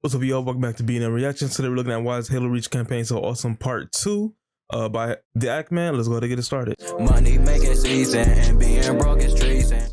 What's up, y'all? Welcome back to B&M Reactions. Today we're looking at why is Halo Reach campaign so awesome, part 2 by the Ackman. Let's go ahead and get it started. Money making season and being broke is treason.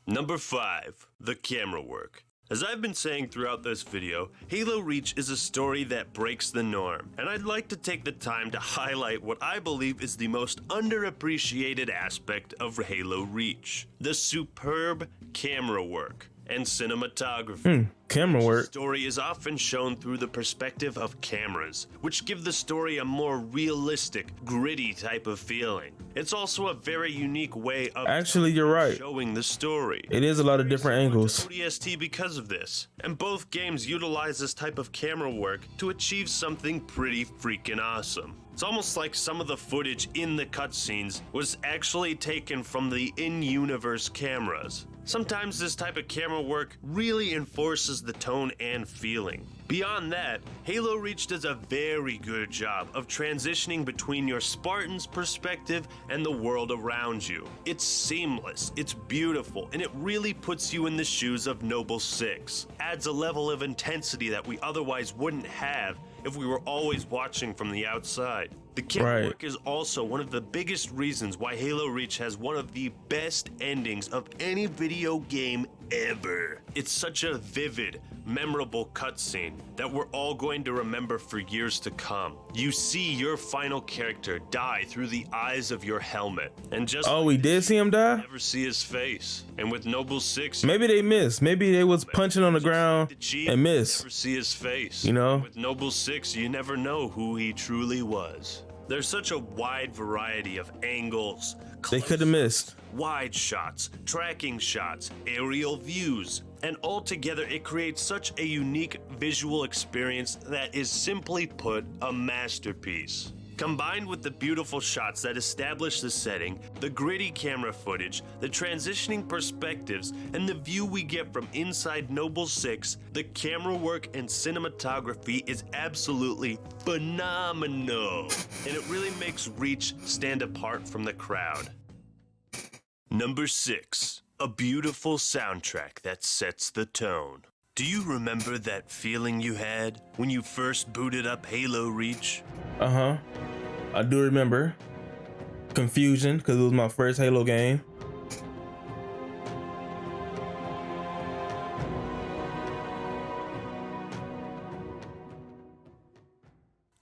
Number 5. The camera work. As I've been saying throughout this video, Halo Reach is a story that breaks the norm, and I'd like to take the time to highlight what I believe is the most underappreciated aspect of Halo Reach: the superb camera work and cinematography. Camera work. The story is often shown through the perspective of cameras, which give the story a more realistic, gritty type of feeling. It's also a very unique way of You're right. showing the story. It is a lot of different angles. ODST because of this, and both games utilize this type of camera work to achieve something pretty freaking awesome. It's almost like some of the footage in the cutscenes was actually taken from the in-universe cameras. Sometimes this type of camera work really enforces the tone and feeling. Beyond that, Halo Reach does a very good job of transitioning between your Spartan's perspective and the world around you. It's seamless, it's beautiful, and it really puts you in the shoes of Noble 6. Adds a level of intensity that we otherwise wouldn't have if we were always watching from the outside. The camera work is also one of the biggest reasons why Halo Reach has one of the best endings of any video game ever. It's such a vivid, memorable cutscene that we're all going to remember for years to come. You see your final character die through the eyes of your helmet, and just we did see him die? Never see his face. And with Noble 6, maybe they missed. Maybe they was punching on the ground and missed. Never see his face. You know? With Noble 6, you never know who he truly was. There's such a wide variety of angles. They could have missed. Wide shots, tracking shots, aerial views, and altogether it creates such a unique visual experience that is, simply put, a masterpiece. Combined with the beautiful shots that establish the setting, the gritty camera footage, the transitioning perspectives, and the view we get from inside Noble 6, the camera work and cinematography is absolutely phenomenal, and it really makes Reach stand apart from the crowd. Number 6. A beautiful soundtrack that sets the tone. Do you remember that feeling you had when you first booted up Halo Reach? I do remember. Confusion, because it was my first Halo game.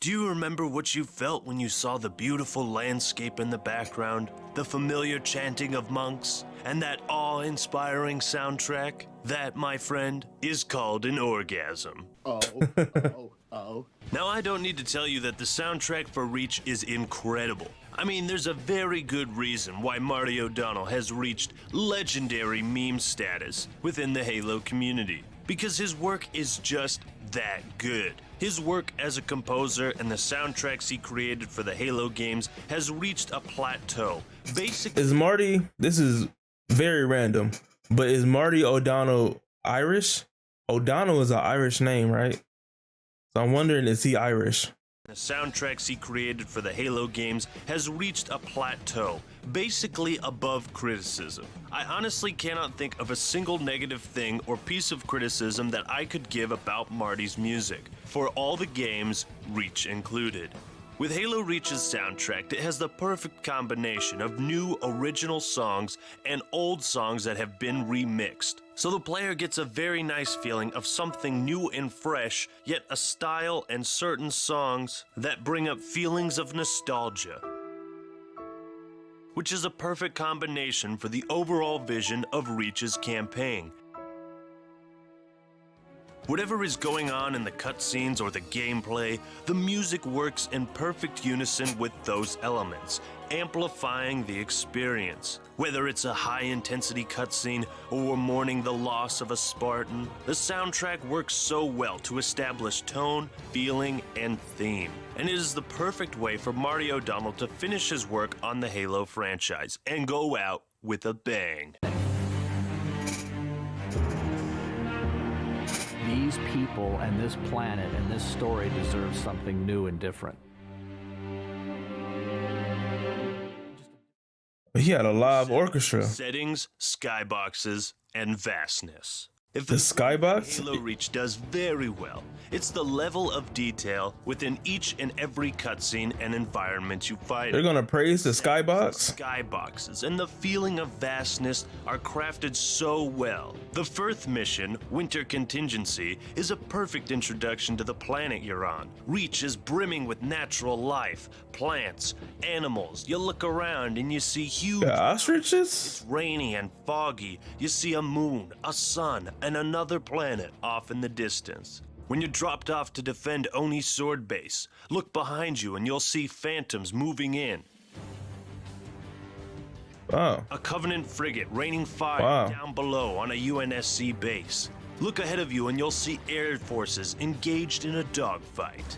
Do you remember what you felt when you saw the beautiful landscape in the background, the familiar chanting of monks, and that awe-inspiring soundtrack? That, my friend, is called an orgasm. Now, I don't need to tell you that the soundtrack for Reach is incredible. I mean, there's a very good reason why Marty O'Donnell has reached legendary meme status within the Halo community. Because his work is just that good. His work as a composer and the soundtracks he created for the Halo games has reached a plateau. Basically, is Marty, this is very random, but is Marty O'Donnell Irish? O'Donnell is an Irish name, right? So I'm wondering, is he Irish? The soundtracks he created for the Halo games has reached a plateau, basically above criticism. I honestly cannot think of a single negative thing or piece of criticism that I could give about Marty's music, for all the games, Reach included. With Halo Reach's soundtrack, it has the perfect combination of new original songs and old songs that have been remixed. So the player gets a very nice feeling of something new and fresh, yet a style and certain songs that bring up feelings of nostalgia, which is a perfect combination for the overall vision of Reach's campaign. Whatever is going on in the cutscenes or the gameplay, the music works in perfect unison with those elements, amplifying the experience. Whether it's a high-intensity cutscene or we're mourning the loss of a Spartan, the soundtrack works so well to establish tone, feeling, and theme. And it is the perfect way for Marty O'Donnell to finish his work on the Halo franchise and go out with a bang. These people and this planet and this story deserve something new and different. He had a live orchestra. Settings, skyboxes, and vastness. If The there's one thing skybox? Halo Reach does very well, it's the level of detail within each and every cutscene and environment you fight. They're gonna praise the skybox? Skyboxes and the feeling of vastness are crafted so well. The first mission, Winter Contingency, is a perfect introduction to the planet you're on. Reach is brimming with natural life, plants, animals. You look around and you see huge The ostriches? It's rainy and foggy. You see a moon, a sun, and another planet off in the distance. When you're dropped off to defend Oni's sword base, look behind you and you'll see phantoms moving in. Wow. A Covenant frigate raining fire Wow. down below on a UNSC base. Look ahead of you and you'll see air forces engaged in a dogfight.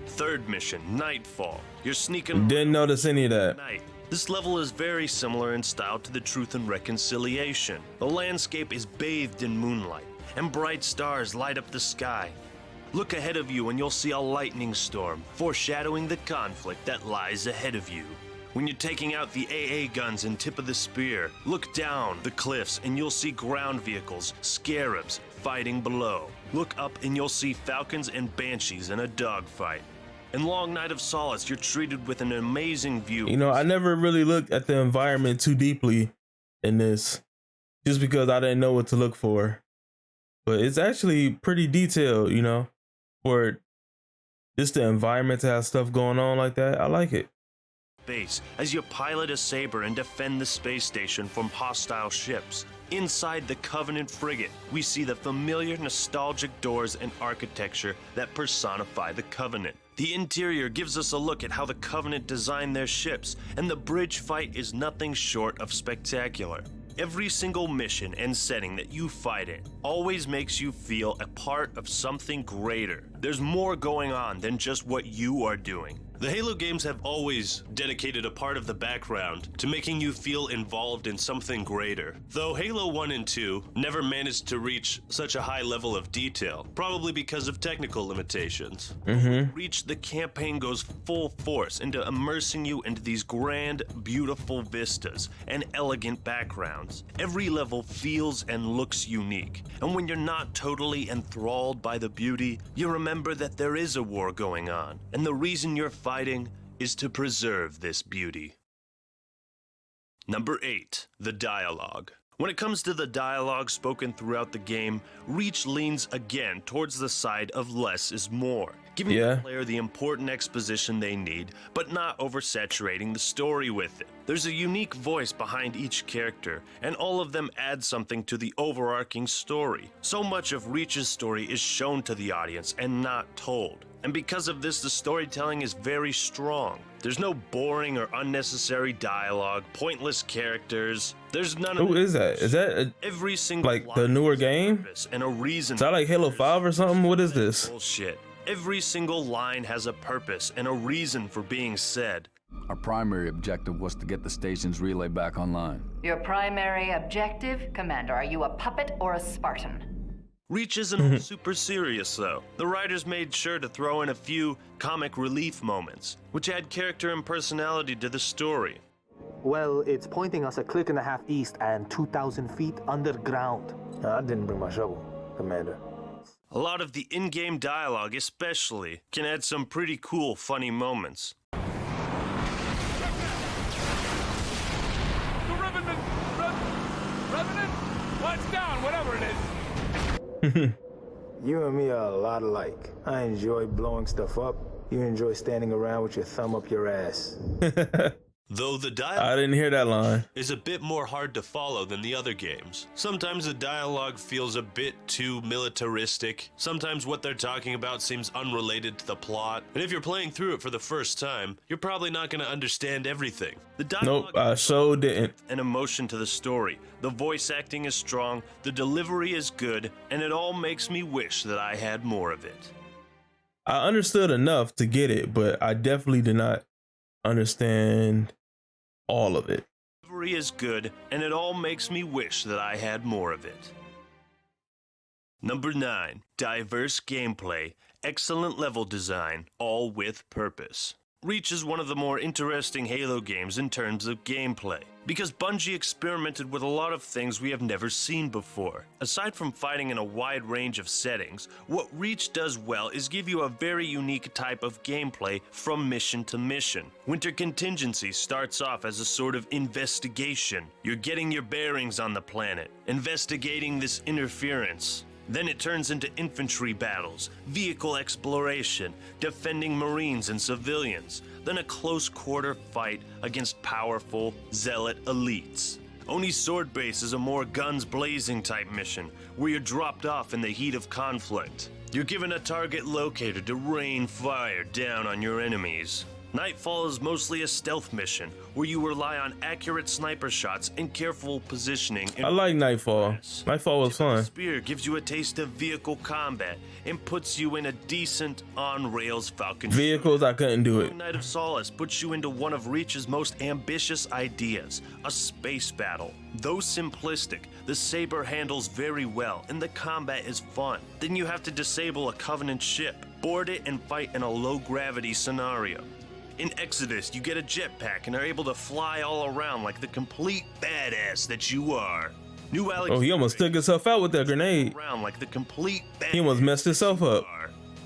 Third mission, Nightfall. You're sneaking Didn't notice any of that. at night. This level is very similar in style to the Truth and Reconciliation. The landscape is bathed in moonlight, and bright stars light up the sky. Look ahead of you and you'll see a lightning storm, foreshadowing the conflict that lies ahead of you. When you're taking out the AA guns and tip of the spear, look down the cliffs and you'll see ground vehicles, scarabs, fighting below. Look up and you'll see falcons and banshees in a dogfight. In Long Night of Solace, you're treated with an amazing view. You know, I never really looked at the environment too deeply in this, just because I didn't know what to look for. But it's actually pretty detailed, you know, for just the environment to have stuff going on like that. I like it. Base as you pilot a saber and defend the space station from hostile ships. Inside the Covenant frigate, we see the familiar nostalgic doors and architecture that personify the Covenant. The interior gives us a look at how the Covenant designed their ships, and the bridge fight is nothing short of spectacular. Every single mission and setting that you fight in always makes you feel a part of something greater. There's more going on than just what you are doing. The Halo games have always dedicated a part of the background to making you feel involved in something greater. Though Halo 1 and 2 never managed to reach such a high level of detail, probably because of technical limitations. Reach, the campaign goes full force into immersing you into these grand, beautiful vistas and elegant backgrounds. Every level feels and looks unique, and when you're not totally enthralled by the beauty, you remember that there is a war going on, and the reason you're fighting is to preserve this beauty. Number 8, the dialogue. When it comes to the dialogue spoken throughout the game, Reach leans again towards the side of less is more, giving the player the important exposition they need, but not oversaturating the story with it. There's a unique voice behind each character, and all of them add something to the overarching story. So much of Reach's story is shown to the audience and not told. And because of this, the storytelling is very strong. There's no boring or unnecessary dialogue, pointless characters. There's none of Who is that? Is that every single like the newer game? and a reason. Is that like Halo 5 or something? What is this? Bullshit. Every single line has a purpose and a reason for being said. Our primary objective was to get the station's relay back online. Your primary objective, Commander, are you a puppet or a Spartan? Reach isn't super serious though. The writers made sure to throw in a few comic relief moments, which add character and personality to the story. Well, it's pointing us a click and a half east and 2,000 feet underground. I didn't bring my shovel, Commander. A lot of the in-game dialogue especially can add some pretty cool funny moments. The Revenant! Revenant? Watch down, whatever it is. You and me are a lot alike. I enjoy blowing stuff up. You enjoy standing around with your thumb up your ass. Though the I dialogue didn't hear that line. is a bit more hard to follow than the other games. Sometimes the dialogue feels a bit too militaristic. Sometimes what they're talking about seems unrelated to the plot. And if you're playing through it for the first time, you're probably not going to understand everything. The dialogue Nope, I so didn't. and emotion to the story. The voice acting is strong, the delivery is good, and it all makes me wish that I had more of it. I understood enough to get it, but I definitely did not understand all of it. The delivery is good, and it all makes me wish that I had more of it. Number 9, diverse gameplay, excellent level design, all with purpose. Reach is one of the more interesting Halo games in terms of gameplay, because Bungie experimented with a lot of things we have never seen before. Aside from fighting in a wide range of settings, what Reach does well is give you a very unique type of gameplay from mission to mission. Winter Contingency starts off as a sort of investigation. You're getting your bearings on the planet, investigating this interference. Then it turns into infantry battles, vehicle exploration, defending Marines and civilians, then a close quarter fight against powerful zealot elites. Oni Sword Base is a more guns blazing type mission, where you're dropped off in the heat of conflict. You're given a target locator to rain fire down on your enemies. Nightfall is mostly a stealth mission, where you rely on accurate sniper shots and careful positioning. I like Nightfall. Nightfall was fun. Spear gives you a taste of vehicle combat and puts you in a decent on-rails Falcon. Vehicles, I couldn't do it. Night of Solace puts you into one of Reach's most ambitious ideas, a space battle. Though simplistic, the Saber handles very well and the combat is fun. Then you have to disable a Covenant ship, board it and fight in a low-gravity scenario. In Exodus, you get a jetpack and are able to fly all around like the complete badass that you are. New Alexandria. Oh, he almost took himself out with that grenade. Around like the complete badass He almost messed himself up.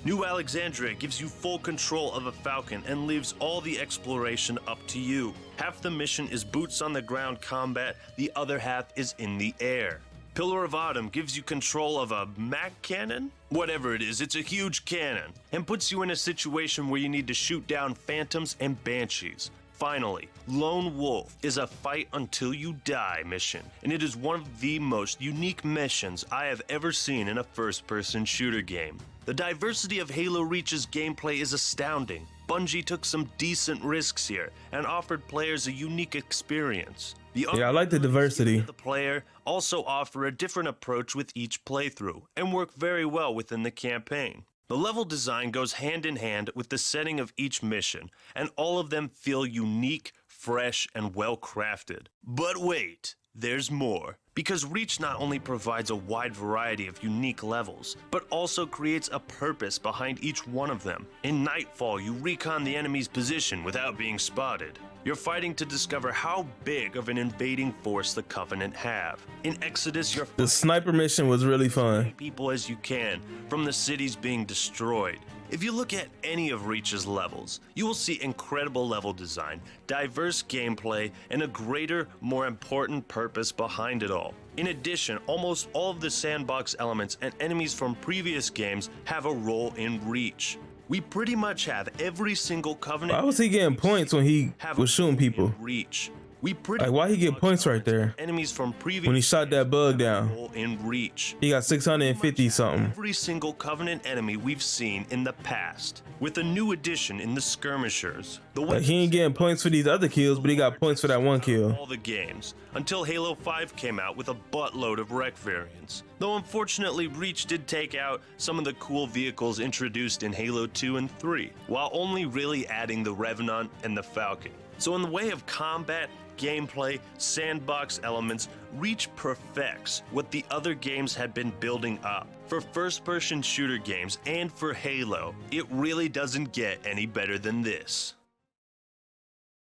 New Alexandria gives you full control of a Falcon and leaves all the exploration up to you. Half the mission is boots on the ground combat, the other half is in the air. Pillar of Autumn gives you control of a Mac cannon? Whatever it is, it's a huge cannon, and puts you in a situation where you need to shoot down phantoms and banshees. Finally, Lone Wolf is a fight until you die mission, and it is one of the most unique missions I have ever seen in a first-person shooter game. The diversity of Halo Reach's gameplay is astounding. Bungie took some decent risks here and offered players a unique experience. Yeah, I like the diversity. The player also offer a different approach with each playthrough and work very well within the campaign. The level design goes hand in hand with the setting of each mission, and all of them feel unique, fresh, and well crafted. But wait, there's more. Because Reach not only provides a wide variety of unique levels, but also creates a purpose behind each one of them. In Nightfall, you recon the enemy's position without being spotted. You're fighting to discover how big of an invading force the Covenant have. In Exodus, you're The sniper mission was really fun. many people as you can from the cities being destroyed. If you look at any of Reach's levels, you will see incredible level design, diverse gameplay, and a greater, more important purpose behind it all. In addition, almost all of the sandbox elements and enemies from previous games have a role in Reach. We pretty much have every single Covenant. Why was he getting points when he was shooting people? Reach. We pretty Like, why he get points right there? Enemies from previous When he shot that bug down, in Reach. he got 650 something. Every single Covenant enemy we've seen in the past, with a new addition in the Skirmishers. The Like, he ain't getting points for these other kills, but he got points for that one kill. all the games, until Halo 5 came out with a buttload of wreck variants. Though unfortunately Reach did take out some of the cool vehicles introduced in Halo 2 and 3, while only really adding the Revenant and the Falcon. So in the way of combat, gameplay, sandbox elements, Reach perfects what the other games had been building up. For first-person shooter games and for Halo, it really doesn't get any better than this.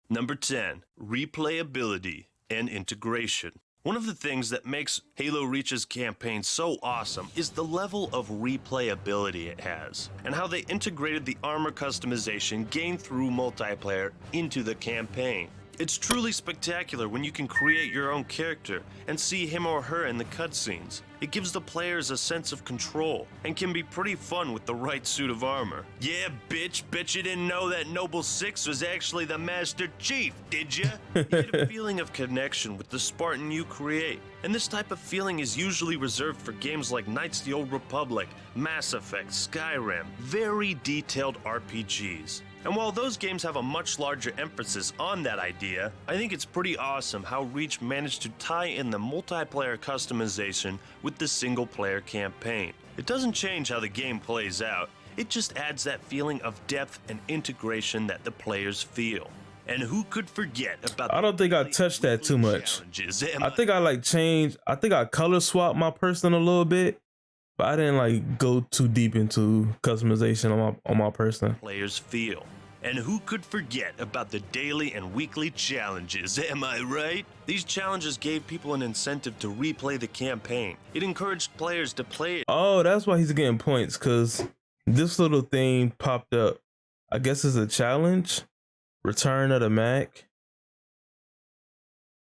Number 10, replayability and integration. One of the things that makes Halo Reach's campaign so awesome is the level of replayability it has, and how they integrated the armor customization gained through multiplayer into the campaign. It's truly spectacular when you can create your own character and see him or her in the cutscenes. It gives the players a sense of control and can be pretty fun with the right suit of armor. Yeah, bitch, bet you didn't know that Noble 6 was actually the Master Chief, did ya? You get a feeling of connection with the Spartan you create. And this type of feeling is usually reserved for games like Knights of the Old Republic, Mass Effect, Skyrim, very detailed RPGs. And while those games have a much larger emphasis on that idea, I think it's pretty awesome how Reach managed to tie in the multiplayer customization with the single-player campaign. It doesn't change how the game plays out, it just adds that feeling of depth and integration that the players feel. And who could forget about I don't think I touched that too much. I think I I color swapped my person a little bit, but I didn't like go too deep into customization on my person. Players feel. And who could forget about the daily and weekly challenges, am I right? These challenges gave people an incentive to replay the campaign. It encouraged players to play it. Oh, that's why he's getting points, because this little thing popped up. I guess it's a challenge. Return of the Mac.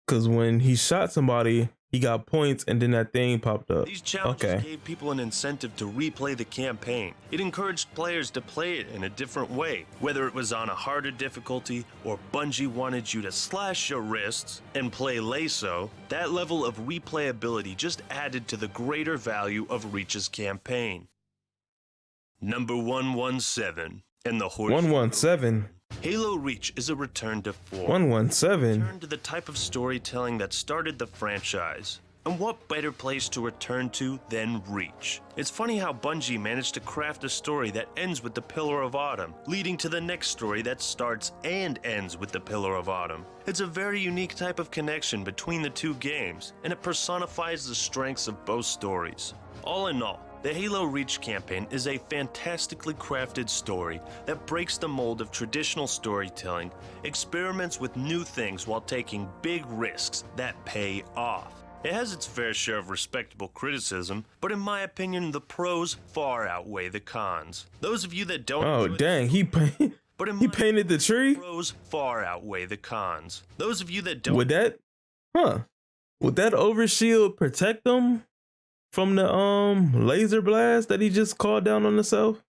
Because when he shot somebody, he got points, and then that thing popped up. These challenges gave people an incentive to replay the campaign. It encouraged players to play it in a different way, whether it was on a harder difficulty or Bungie wanted you to slash your wrists and play Lasso. That level of replayability just added to the greater value of Reach's campaign. Number 117 and the Horse. 117. Halo Reach is a return to form. 117. Return to the type of storytelling that started the franchise. And what better place to return to than Reach? It's funny how Bungie managed to craft a story that ends with the Pillar of Autumn, leading to the next story that starts and ends with the Pillar of Autumn. It's a very unique type of connection between the two games, and it personifies the strengths of both stories. All in all, the Halo Reach campaign is a fantastically crafted story that breaks the mold of traditional storytelling, experiments with new things while taking big risks that pay off. It has its fair share of respectable criticism, but in my opinion, the pros far outweigh the cons. Those of you that don't Oh, dang, he painted the tree? Pros far outweigh the cons. Those of you that don't Would that overshield protect them from the laser blast that he just called down on himself?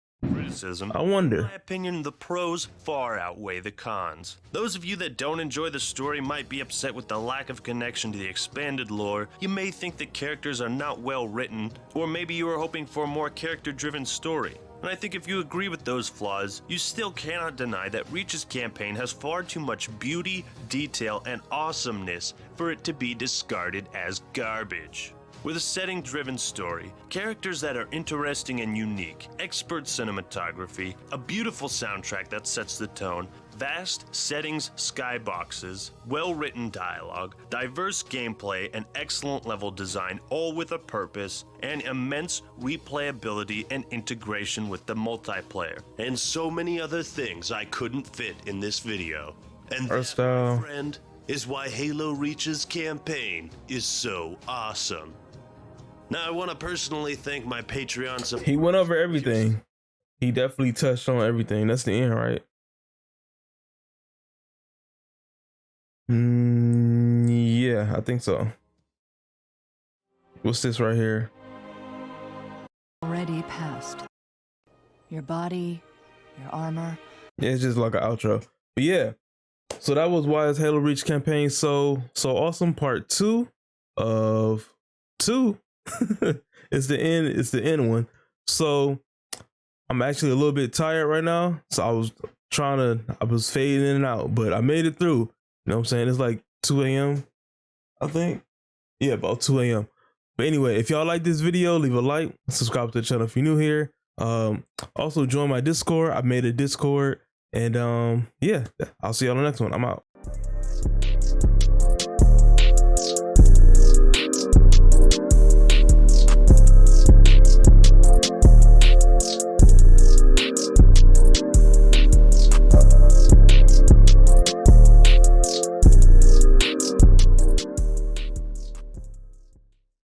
criticism. I wonder. In my opinion, the pros far outweigh the cons. Those of you that don't enjoy the story might be upset with the lack of connection to the expanded lore. You may think the characters are not well written, or maybe you are hoping for a more character-driven story. And I think if you agree with those flaws, you still cannot deny that Reach's campaign has far too much beauty, detail, and awesomeness for it to be discarded as garbage. With a setting-driven story, characters that are interesting and unique, expert cinematography, a beautiful soundtrack that sets the tone, vast settings, skyboxes, well-written dialogue, diverse gameplay, and excellent level design, all with a purpose, and immense replayability and integration with the multiplayer, and so many other things I couldn't fit in this video. And that, my friend, is why Halo Reach's campaign is so awesome. Now, I want to personally thank my Patreon supporters. He went over everything. He definitely touched on everything. That's the end, right? Yeah, I think so. What's this right here? Already passed. Your body, your armor. Yeah, it's just like an outro. But yeah, so that was why is Halo Reach campaign so awesome. Part 2 of 2. It's the end one. So I'm actually a little bit tired right now, so I was fading in and out, but I made it through. You know what I'm saying? It's like 2 a.m. I think. Yeah, about 2 a.m. But anyway, if y'all like this video, leave a like, subscribe to the channel if you're new here. Also join my Discord. I made a Discord, and yeah, I'll see y'all on the next one. I'm out.